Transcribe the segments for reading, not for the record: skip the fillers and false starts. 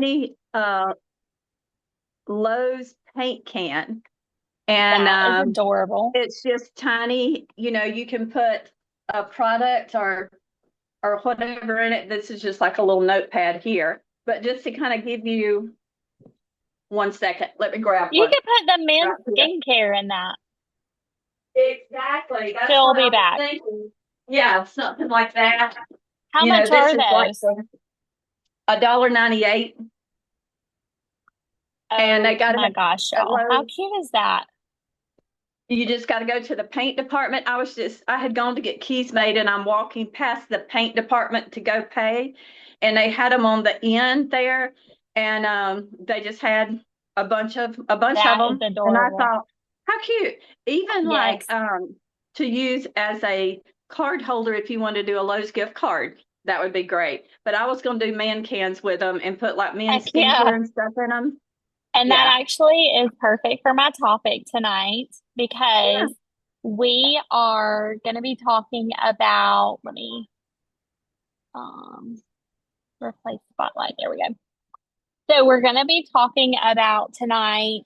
mini Lowe's paint can, and That is adorable. it's just tiny. You can put a product or whatever in it. This is just like a little notepad here, but just to kind of give you 1 second, let me grab You one could put the right men's here. skincare in that. Exactly. That's She'll what be I was back. thinking. Yeah, something like that. How much This are is like those? $1.98, and they Oh got my them gosh, at y'all. How Lowe's. cute is that? You just got to go to the paint department. I had gone to get keys made, and I'm walking past the paint department to go pay, and they had them on the end there, and they just had a bunch of That is them, and I adorable. thought, how cute! Even like Yes. to use as a card holder if you want to do a Lowe's gift card, that would be great. But I was going to do man cans with them and put like Heck men's yeah. skincare and stuff in them. And that Yeah. actually is perfect for my topic tonight Yeah. because we are going to be talking about, let me um, replace spotlight. There we go. So we're going to be talking about tonight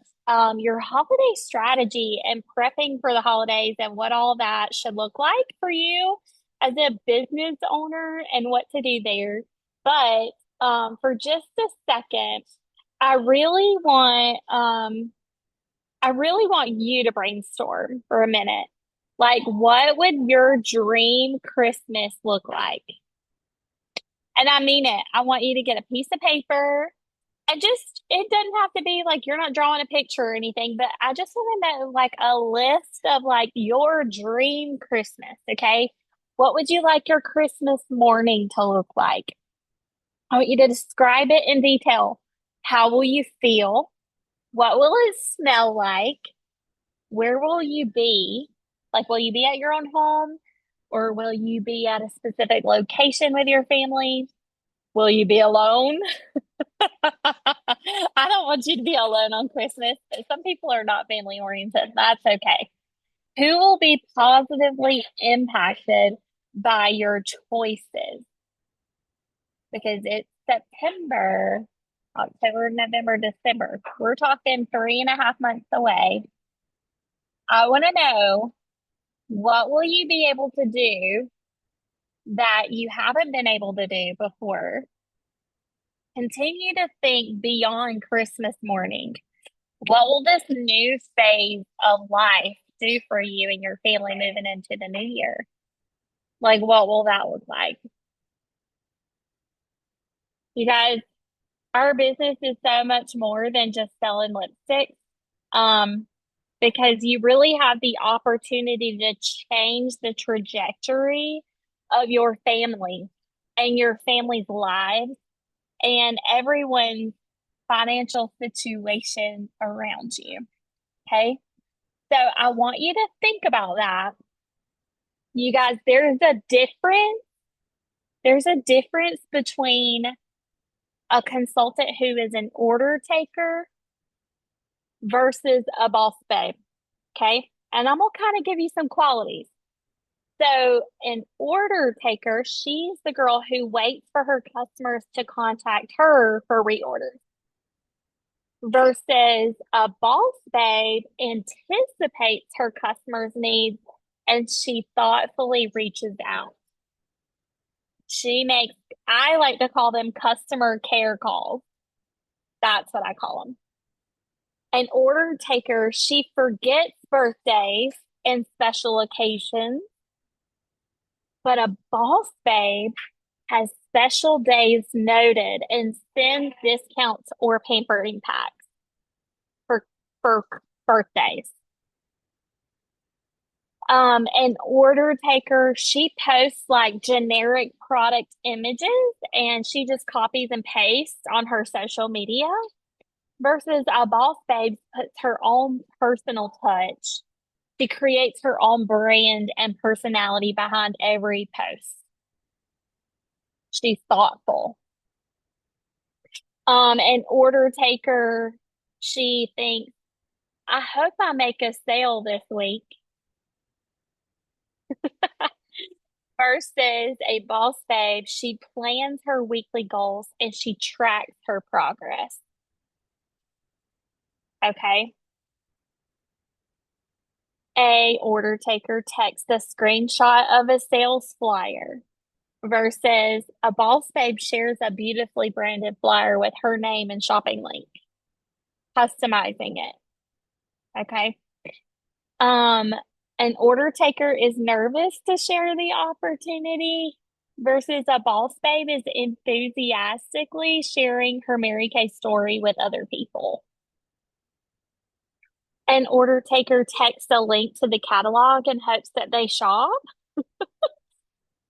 your holiday strategy and prepping for the holidays and what all that should look like for you as a business owner and what to do there. But for just a second, I really want I really want you to brainstorm for a minute. Like, what would your dream Christmas look like? And I mean it. I want you to get a piece of paper and just, it doesn't have to be like you're not drawing a picture or anything, but I just want to know like a list of like your dream Christmas, okay? What would you like your Christmas morning to look like? I want you to describe it in detail. How will you feel? What will it smell like? Where will you be? Like, will you be at your own home or will you be at a specific location with your family? Will you be alone? I don't want you to be alone on Christmas. Some people are not family oriented. That's okay. Who will be positively impacted by your choices? Because it's September, October, November, December. We're talking 3.5 months away. I want to know, what will you be able to do that you haven't been able to do before? Continue to think beyond Christmas morning. What will this new phase of life do for you and your family moving into the new year? Like, what will that look like? You guys, our business is so much more than just selling lipstick. Um, because you really have the opportunity to change the trajectory of your family and your family's lives and everyone's financial situation around you. Okay. So I want you to think about that. You guys, there's a difference between a consultant who is an order taker versus a boss babe. Okay. And I'm gonna kind of give you some qualities. So, an order taker, she's the girl who waits for her customers to contact her for reorders, versus a boss babe anticipates her customers' needs and she thoughtfully reaches out. She makes, I like to call them customer care calls. That's what I call them. An order taker, she forgets birthdays and special occasions, but a boss babe has special days noted and sends discounts or pampering packs for for birthdays. An order taker, she posts like generic product images and she just copies and pastes on her social media, versus a boss babe puts her own personal touch. She creates her own brand and personality behind every post. She's thoughtful. An order taker, she thinks, I hope I make a sale this week. versus a boss babe, she plans her weekly goals and she tracks her progress. Okay. A order taker texts a screenshot of a sales flyer versus a boss babe shares a beautifully branded flyer with her name and shopping link, customizing it. Okay. Um, an order taker is nervous to share the opportunity versus a boss babe is enthusiastically sharing her Mary Kay story with other people. An order taker texts a link to the catalog in hopes that they shop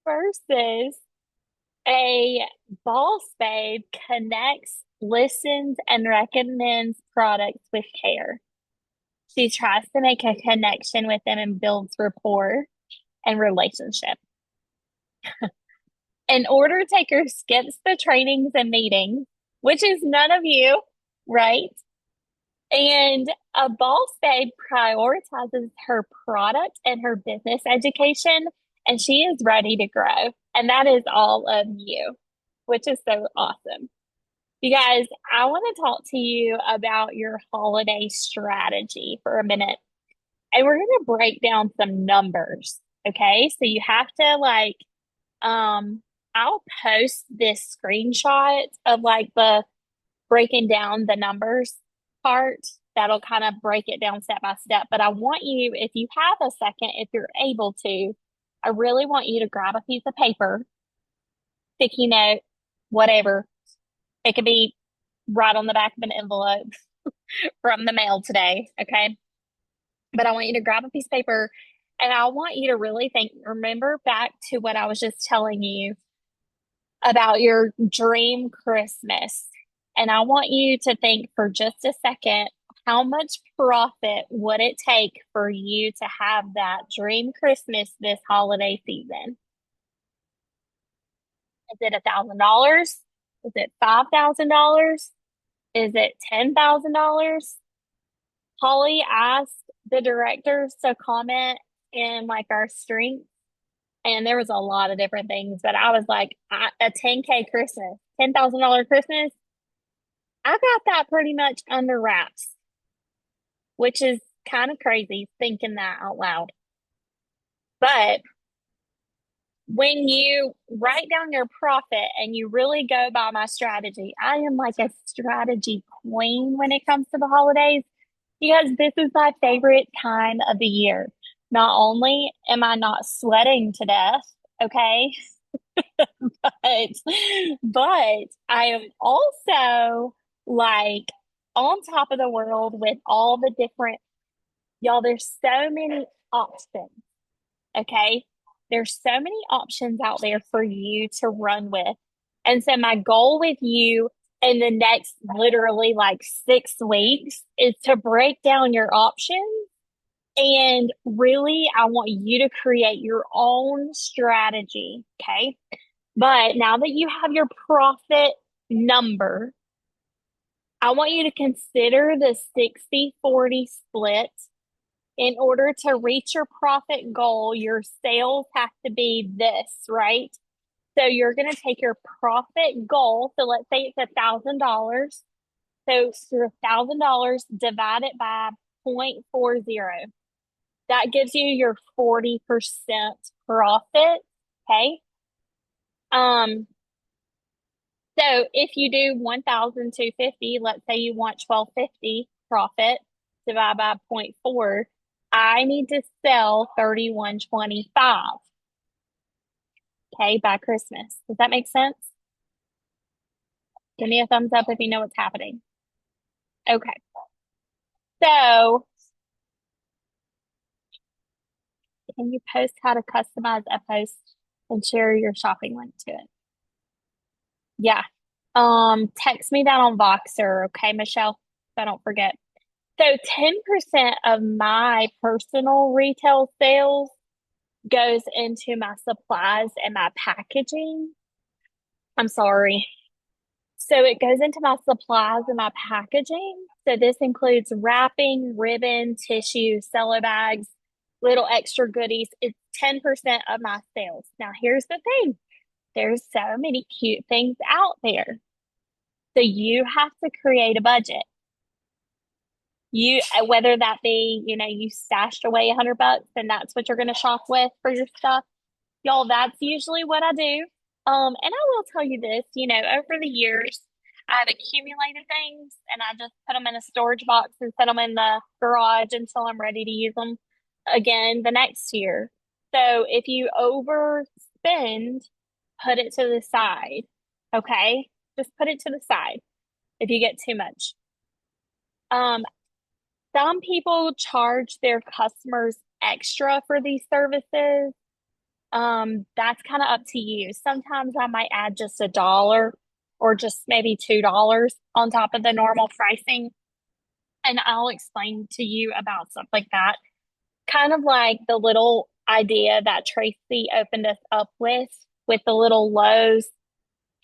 versus a boss babe connects, listens, and recommends products with care. She tries to make a connection with them and builds rapport and relationship. An order taker skips the trainings and meetings, which is none of you, right? And a boss babe prioritizes her product and her business education, and she is ready to grow. And that is all of you, which is so awesome. You guys, I want to talk to you about your holiday strategy for a minute. And we're going to break down some numbers. Okay. So you have to I'll post this screenshot of like the breaking down the numbers part. That'll kind of break it down step by step. But I want you, if you have a second, if you're able to, I really want you to grab a piece of paper, sticky note, whatever. It could be right on the back of an envelope from the mail today. Okay. But I want you to grab a piece of paper and I want you to really remember back to what I was just telling you about your dream Christmas. And I want you to think for just a second, how much profit would it take for you to have that dream Christmas this holiday season? Is it $1,000? Is it $5,000? Is it $10,000? Holly asked the directors to comment in like our strengths, and there was a lot of different things, but I was like, a 10K Christmas, $10,000 Christmas, I got that pretty much under wraps, which is kind of crazy thinking that out loud. But when you write down your profit and you really go by my strategy, I am like a strategy queen when it comes to the holidays because this is my favorite time of the year. Not only am I not sweating to death, okay, but I am also like on top of the world with all the different, y'all, there's so many options, okay? There's so many options out there for you to run with. And so my goal with you in the next literally like 6 weeks is to break down your options. And really, I want you to create your own strategy. Okay. But now that you have your profit number, I want you to consider the 60-40 split. In order to reach your profit goal, your sales have to be this, right? So you're going to take your profit goal. So let's say it's $1,000. So your $1,000 divide it by 0.40. That gives you your 40% profit. Okay. So if you do 1,250, let's say you want 1,250 profit, divide by 0.4, I need to sell 3,125. Okay, by Christmas. Does that make sense? Give me a thumbs up if you know what's happening. Okay. So can you post how to customize a post and share your shopping link to it? Yeah. Text me that on Voxer, okay, Michelle? So I don't forget. So 10% of my personal retail sales goes into my supplies and my packaging. I'm sorry. So it goes into my supplies and my packaging. So this includes wrapping, ribbon, tissue, cello bags, little extra goodies. It's 10% of my sales. Now, here's the thing. There's so many cute things out there. So you have to create a budget. You, whether that be, you stashed away $100 and that's what you're going to shop with for your stuff. Y'all, that's usually what I do. And I will tell you this, over the years, I've accumulated things and I just put them in a storage box and set them in the garage until I'm ready to use them again the next year. So if you overspend, put it to the side. Okay? Just put it to the side if you get too much. Um, some people charge their customers extra for these services. That's kind of up to you. Sometimes I might add just $1 or just maybe $2 on top of the normal pricing. And I'll explain to you about stuff like that. Kind of like the little idea that Tracy opened us up with the little Lowe's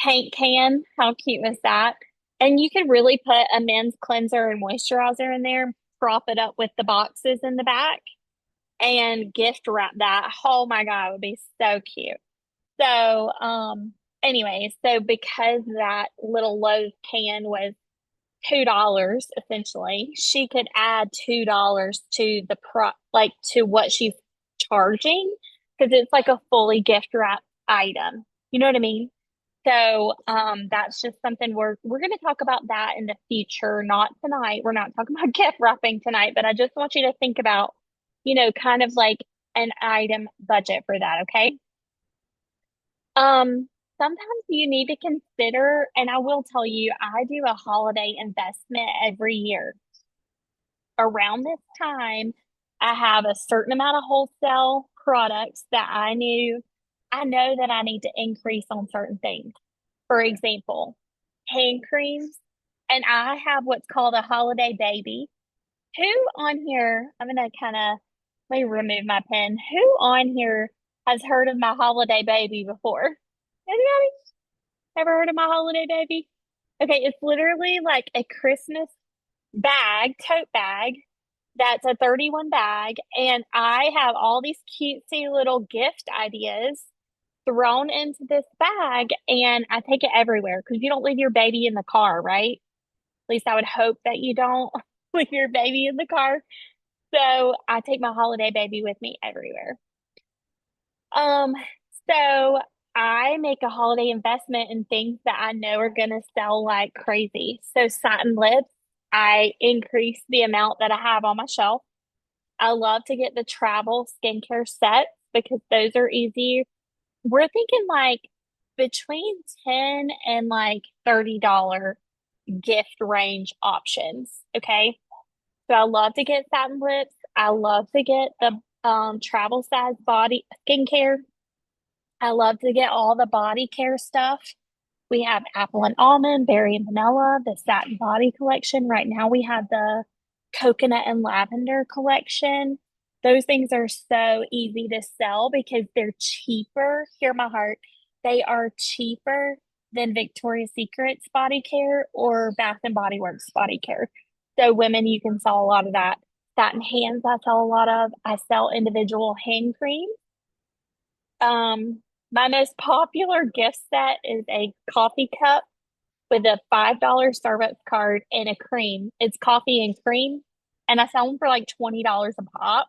paint can. How cute was that? And you could really put a men's cleanser and moisturizer in there, prop it up with the boxes in the back and gift wrap that. Oh my God, it would be so cute. So, anyway, so because that little Lowe's can was $2 essentially, she could add $2 to the like to what she's charging because it's like a fully gift wrap item. You know what I mean? So, that's just something we're going to talk about that in the future, not tonight. We're not talking about gift wrapping tonight, but I just want you to think about, kind of like an item budget for that, okay? Sometimes you need to consider, and I will tell you, I do a holiday investment every year. Around this time, I have a certain amount of wholesale products that I know that I need to increase on certain things. For example, hand creams, and I have what's called a holiday baby. Who on here, I'm gonna kind of, let me remove my pen. Who on here has heard of my holiday baby before? Anybody ever heard of my holiday baby? Okay, it's literally like a Christmas bag, tote bag, that's a 31 bag, and I have all these cutesy little gift ideas thrown into this bag, and I take it everywhere because you don't leave your baby in the car, right? At least I would hope that you don't leave your baby in the car. So I take my holiday baby with me everywhere. Um, so I make a holiday investment in things that I know are gonna sell like crazy. So satin lips, I increase the amount that I have on my shelf. I love to get the travel skincare sets because those are easy. We're thinking like between 10 and like $30 gift range options. Okay. So I love to get satin lips. I love to get the travel size body skincare. I love to get all the body care stuff. We have apple and almond, berry and vanilla, the satin body collection. Right now we have the coconut and lavender collection. Those things are so easy to sell because they're cheaper. Hear my heart. They are cheaper than Victoria's Secret's body care or Bath and Body Works body care. So women, you can sell a lot of that. Satin hands, I sell a lot of. I sell individual hand cream. My most popular gift set is a coffee cup with a $5 Starbucks card and a cream. It's coffee and cream, and I sell them for like $20 a pop.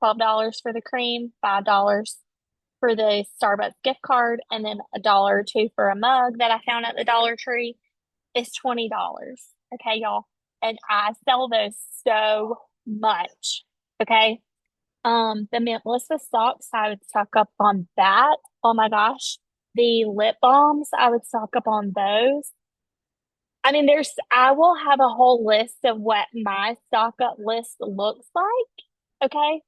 $12 for the cream, $5 for the Starbucks gift card, and then a dollar or two for a mug that I found at the Dollar Tree. It's $20. Okay, y'all. And I sell those so much. Okay. The Melissa socks, I would stock up on that. Oh my gosh. The lip balms, I would stock up on those. I mean, I will have a whole list of what my stock up list looks like. Okay.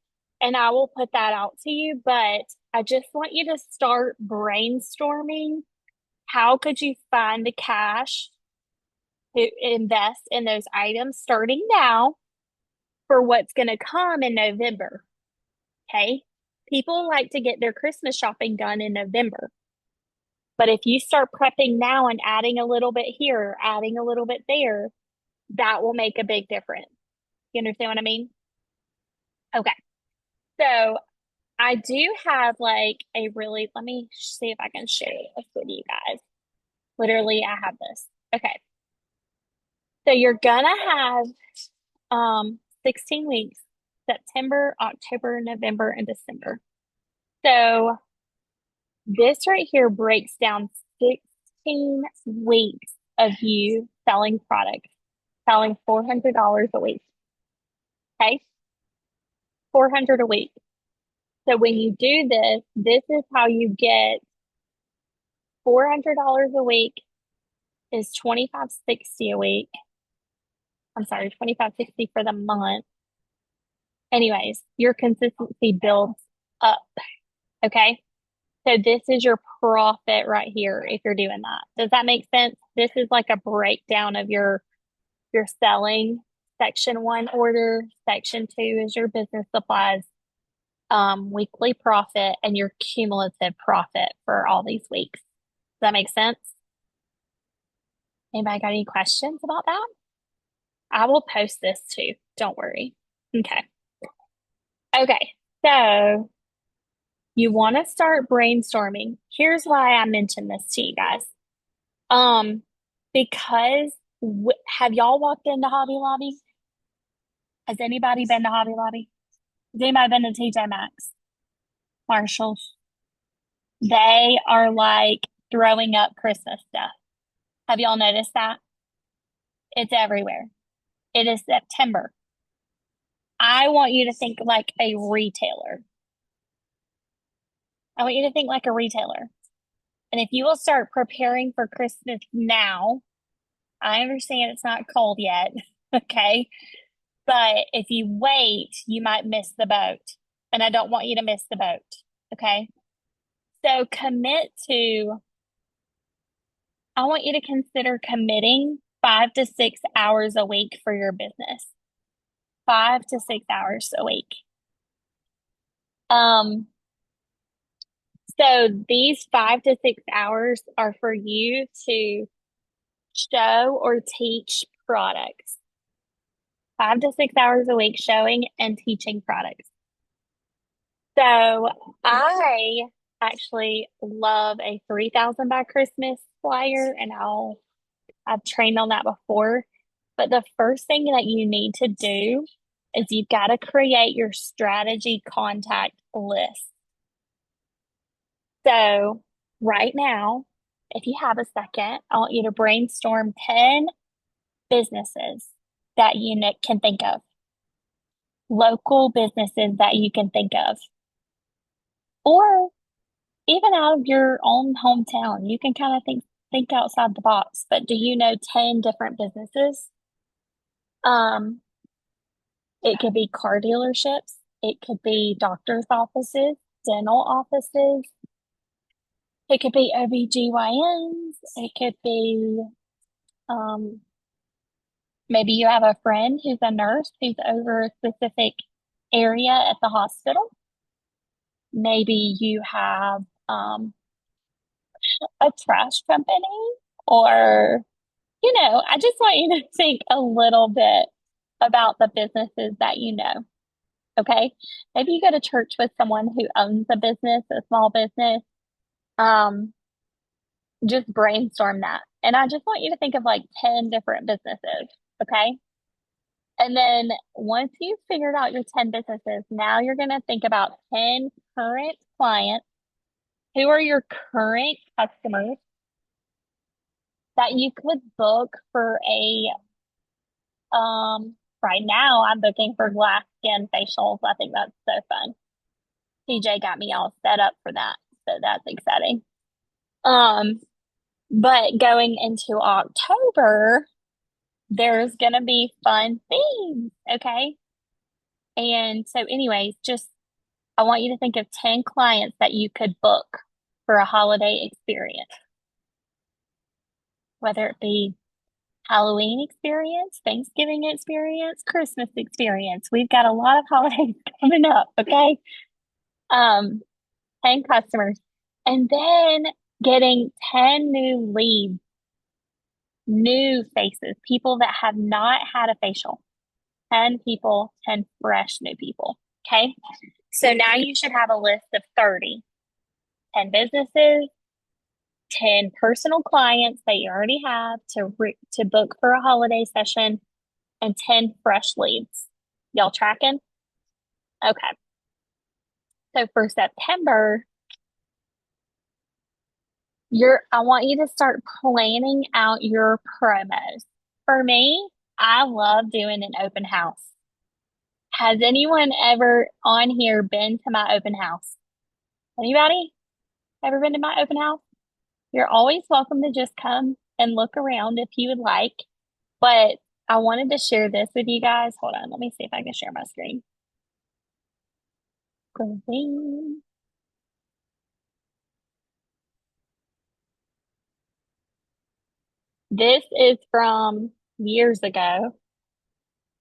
And I will put that out to you, but I just want you to start brainstorming. How could you find the cash to invest in those items starting now for what's going to come in November? Okay. People like to get their Christmas shopping done in November. But if you start prepping now and adding a little bit here, adding a little bit there, that will make a big difference. You understand what I mean? Okay. So I do have like a really, let me see if I can share this with you guys. Literally, I have this. Okay. So you're gonna have 16 weeks, September, October, November, and December. So this right here breaks down 16 weeks of you selling products, selling $400 a week. Okay. 400 a week. So when you do this, this is how you get $400 a week is 2560 a week. I'm sorry, 2560 for the month. Anyways, your consistency builds up. Okay. So this is your profit right here if you're doing that. Does that make sense? This is like a breakdown of your selling. Section one order, section two is your business supplies, weekly profit, and your cumulative profit for all these weeks. Does that make sense? Anybody got any questions about that? I will post this too. Don't worry. Okay. Okay. So you want to start brainstorming. Here's why I mentioned this to you guys. Because have y'all walked into Hobby Lobby? Has anybody been to Hobby Lobby? Has anybody been to TJ Maxx? Marshalls? They are like throwing up Christmas stuff. Have y'all noticed that? It's everywhere. It is September. I want you to think like a retailer. I want you to think like a retailer. And if you will start preparing for Christmas now, I understand it's not cold yet, okay? But if you wait, you might miss the boat. And I don't want you to miss the boat, okay? So I want you to consider committing 5 to 6 hours a week for your business. 5 to 6 hours a week. So these 5 to 6 hours are for you to show or teach products. 5 to 6 hours a week showing and teaching products. So I actually love a 3,000 by Christmas flyer, and I've trained on that before. But the first thing that you need to do is you've got to create your strategy contact list. So right now, if you have a second, I want you to brainstorm 10 businesses that you can think of, local businesses that you can think of, or even out of your own hometown. You can kind of think outside the box. But do you know 10 different businesses? It could be car dealerships, it could be doctor's offices, dental offices, it could be OBGYNs, it could be maybe you have a friend who's a nurse who's over a specific area at the hospital. Maybe you have a trash company, or, I just want you to think a little bit about the businesses that you know. Okay. Maybe you go to church with someone who owns a business, a small business. Um, just brainstorm that. And I just want you to think of like 10 different businesses. Okay. And then once you've figured out your 10 businesses, now you're going to think about 10 current clients. Who are your current customers that you could book for right now I'm booking for glass skin facials. I think that's so fun. TJ got me all set up for that. So that's exciting. But going into October, there's gonna be fun themes, okay? And so anyways, I want you to think of 10 clients that you could book for a holiday experience. Whether it be Halloween experience, Thanksgiving experience, Christmas experience. We've got a lot of holidays coming up, okay? 10 customers. And then getting 10 new leads, new faces, people that have not had a facial. 10 people, 10 fresh new people. Okay. So now you should have a list of 30, 10 businesses, 10 personal clients that you already have to book for a holiday session, and 10 fresh leads. Y'all tracking? Okay. So for September, I want you to start planning out your promos. For me, I love doing an open house. Has anyone ever on here been to my open house? Anybody ever been to my open house? You're always welcome to just come and look around if you would like. But I wanted to share this with you guys. Hold on, let me see if I can share my screen. Green. This is from years ago.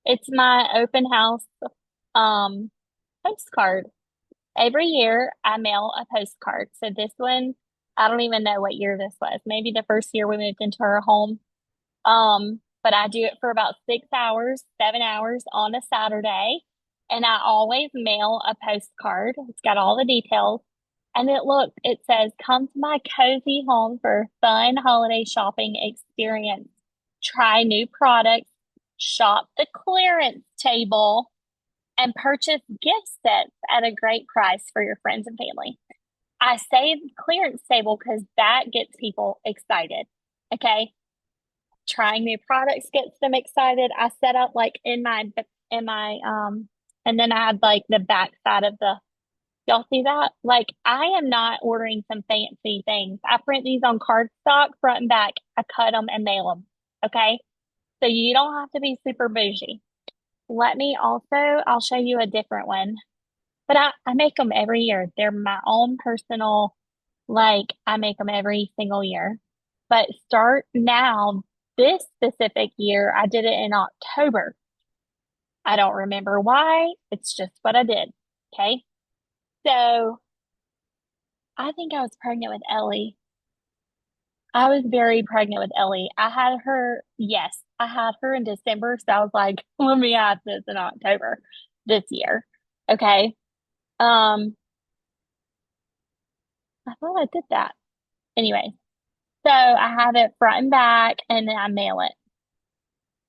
It's my open house um postcard. Every year I mail a postcard. So this one, I don't even know what year this was. Maybe the first year we moved into our home. But I do it for about 6 hours, 7 hours on a Saturday. And I always mail a postcard. It's got all the details. And it says, come to my cozy home for fun holiday shopping experience. Try new products, shop the clearance table, and purchase gift sets at a great price for your friends and family. I say clearance table because that gets people excited. Okay. Trying new products gets them excited. I set up like and then I had like the back side of the, y'all see that? Like I am not ordering some fancy things. I print these on cardstock front and back. I cut them and mail them. Okay. So you don't have to be super bougie. I'll show you a different one. But I make them every year. They're my own personal, like I make them every single year. But start now, this specific year, I did it in October. I don't remember why. It's just what I did. Okay. So I think I was pregnant with Ellie. I was very pregnant with Ellie. Yes, I had her in December. So I was like, let me have this in October this year. Okay. Um, I thought I did that. Anyway, so I have it front and back and then I mail it.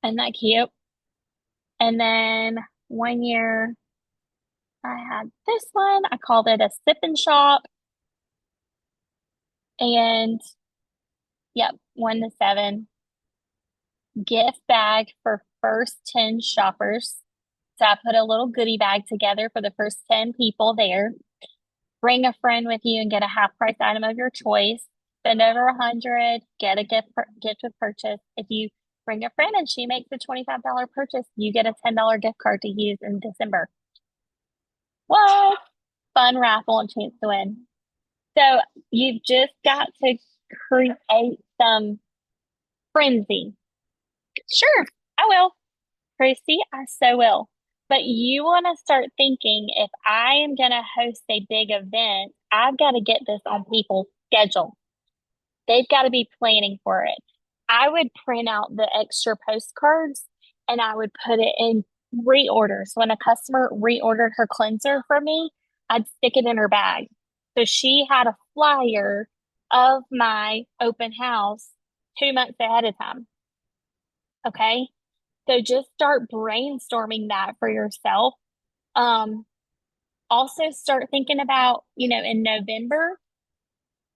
Isn't that cute? And then one year I had this one. I called it a sip and shop. And yep, 1 to 7 gift bag for first 10 shoppers. So I put a little goodie bag together for the first 10 people there. Bring a friend with you and get a half price item of your choice. Spend over 100, get a gift with purchase. If you bring a friend and she makes a $25 purchase, you get a $10 gift card to use in December. What? Fun raffle and chance to win. So you've just got to create some frenzy. Sure, I will. Christy, I so will. But you want to start thinking if I am going to host a big event, I've got to get this on people's schedule. They've got to be planning for it. I would print out the extra postcards and I would put it in reorders. When a customer reordered her cleanser from me, I'd stick it in her bag. So she had a flyer of my open house 2 months ahead of time. Okay. So just start brainstorming that for yourself. Um, Also start thinking about, in November,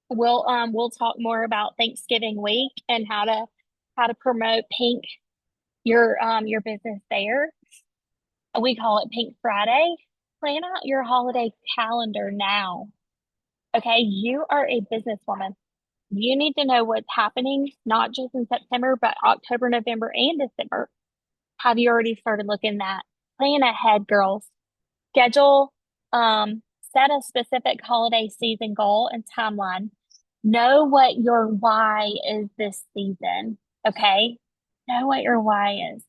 we'll talk more about Thanksgiving week and how to promote Pink, your business there. We call it Pink Friday. Plan out your holiday calendar now. Okay, you are a businesswoman. You need to know what's happening, not just in September, but October, November, and December. Have you already started looking at plan ahead, girls? Schedule, set a specific holiday season goal and timeline. Know what your why is this season. Okay. Know what your why is.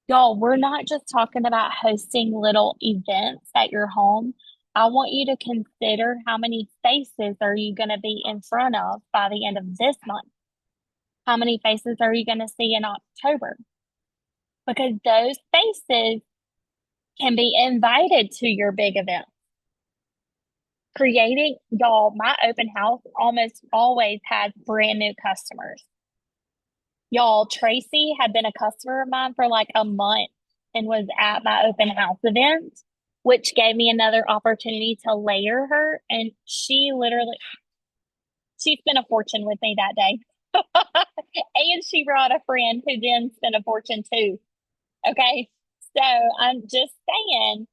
Y'all, we're not just talking about hosting little events at your home. I want you to consider how many faces are you going to be in front of by the end of this month? How many faces are you going to see in October? Because those faces can be invited to your big event. Creating, y'all, my open house almost always has brand new customers. Y'all, Tracy had been a customer of mine for like a month and was at my open house event, which gave me another opportunity to layer her. And she spent a fortune with me that day. And she brought a friend who then spent a fortune too. Okay. So I'm just saying,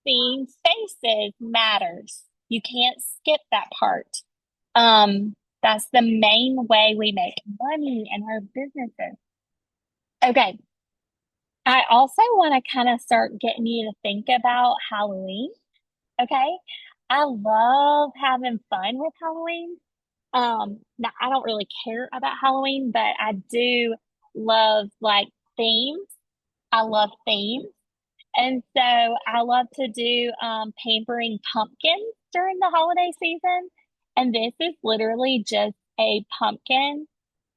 seeing faces matters. You can't skip that part. That's the main way we make money in our businesses. Okay. I also want to kind of start getting you to think about Halloween. Okay. I love having fun with Halloween. Now I don't really care about Halloween, but I do love like themes. I love themes. And so I love to do pampering pumpkins during the holiday season. And this is literally just a pumpkin,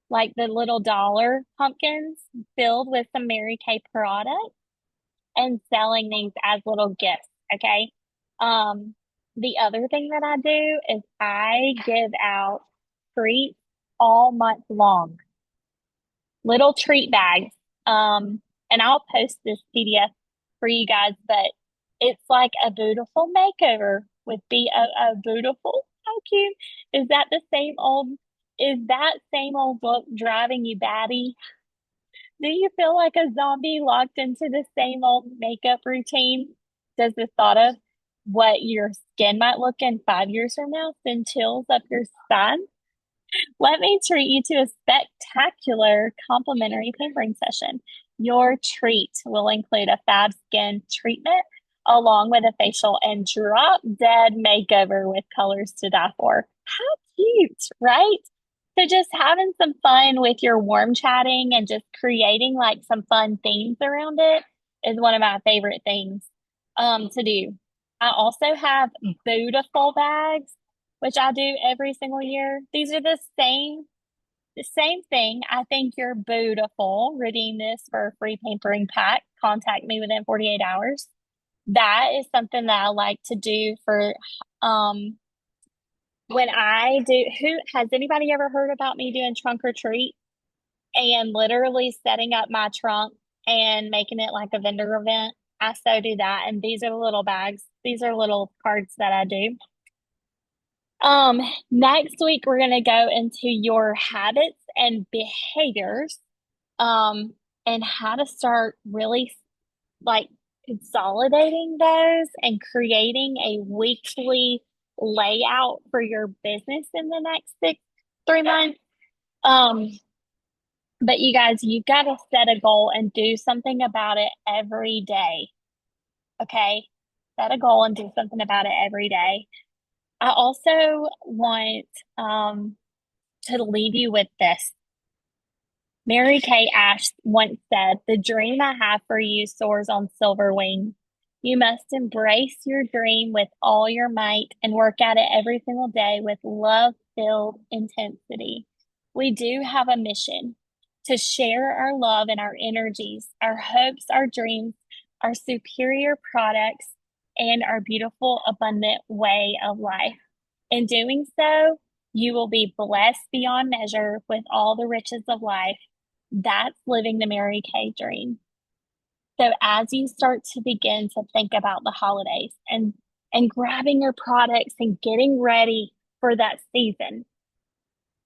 like the little dollar pumpkins filled with some Mary Kay product and selling these as little gifts. Okay. Um, the other thing that I do is I give out treats all month long, little treat bags. And I'll post this PDF for you guys, but it's like a beautiful makeover with a beautiful. How cute is that? Is that same old book driving you batty? Do you feel like a zombie locked into the same old makeup routine? Does the thought of what your skin might look in 5 years from now send chills up your spine? Let me treat you to a spectacular complimentary pampering session. Your treat will include a fab skin treatment along with a facial and drop dead makeover with colors to die for. How cute, right? So just having some fun with your warm chatting and just creating like some fun themes around it is one of my favorite things to do. I also have beautiful bags, which I do every single year. These are the same thing. I think you're beautiful. Redeem this for a free pampering pack. Contact me within 48 hours. That is something that I like to do for um when I do. Who has anybody ever heard about me doing trunk or treat and literally setting up my trunk and making it like a vendor event? I so do that. And these are the little bags. These are little cards that I do. Next week we're gonna go into your habits and behaviors, um, and how to start really like consolidating those and creating a weekly layout for your business in the next 3 months. Um, but you guys, you've got to set a goal and do something about it every day. Okay? Set a goal and do something about it every day. I also want to leave you with this. Mary Kay Ash once said, "The dream I have for you soars on silver wings. You must embrace your dream with all your might and work at it every single day with love-filled intensity." We do have a mission to share our love and our energies, our hopes, our dreams, our superior products, and our beautiful, abundant way of life. In doing so, you will be blessed beyond measure with all the riches of life. That's living the Mary Kay dream. So as you start to begin to think about the holidays and grabbing your products and getting ready for that season,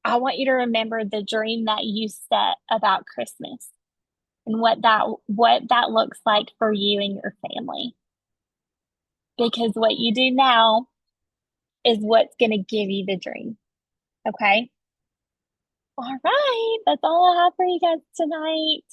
I want you to remember the dream that you set about Christmas and what that looks like for you and your family. Because what you do now is what's going to give you the dream. Okay? All right, that's all I have for you guys tonight.